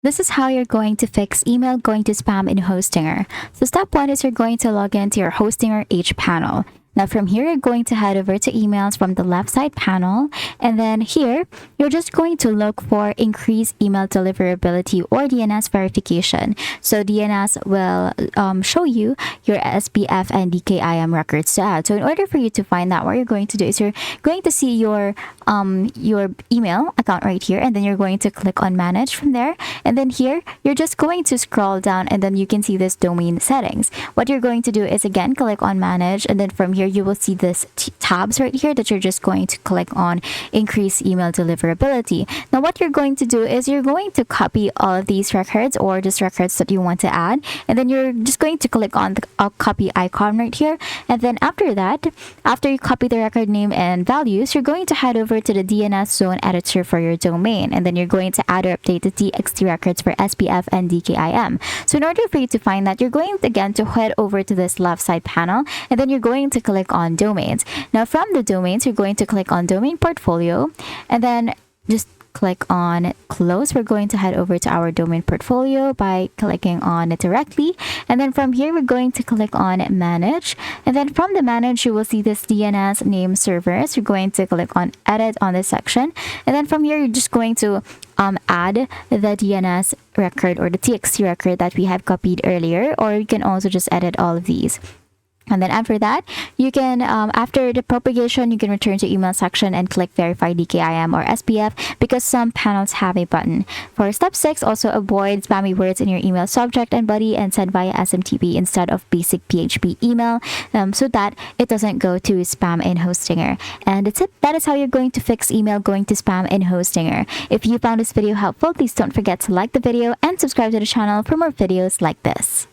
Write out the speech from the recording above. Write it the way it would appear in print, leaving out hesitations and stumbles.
This is how you're going to fix email going to spam in Hostinger. So step one is you're going to log into your Hostinger H panel. Now from here, you're going to head over to emails from the left side panel. And then here, you're just going to look for increased email deliverability or DNS verification. So DNS will show you your SPF and DKIM records to add. So in order for you to find that, what you're going to do is you're going to see your email account right here. And then you're going to click on manage from there. And then here, you're just going to scroll down and then you can see this domain settings. What you're going to do is again, click on manage. And then from here, you will see this tabs right here that you're just going to click on increase email deliverability. Now what you're going to do is you're going to copy all of these records or just records that you want to add, and then you're just going to click on the copy icon right here. And then after that, after you copy the record name and values, you're going to head over to the DNS zone editor for your domain, and then you're going to add or update the TXT records for SPF and DKIM. So in order for you to find that, you're going again to head over to this left side panel, and then you're going to click on domains. Now from the domains, you're going to click on domain portfolio, and then just click on close. We're going to head over to our domain portfolio by clicking on it directly, and then from here we're going to click on manage, and then from the manage you will see this DNS name servers. You're going to click on edit on this section, and then from here you're just going to add the DNS record or the TXT record that we have copied earlier, or you can also just edit all of these. And then after that, you can, after the propagation, you can return to email section and click verify DKIM or SPF because some panels have a button. For step 6, also avoid spammy words in your email subject and body and send via SMTP instead of basic PHP email so that it doesn't go to spam in Hostinger. And that's it. That is how you're going to fix email going to spam in Hostinger. If you found this video helpful, please don't forget to like the video and subscribe to the channel for more videos like this.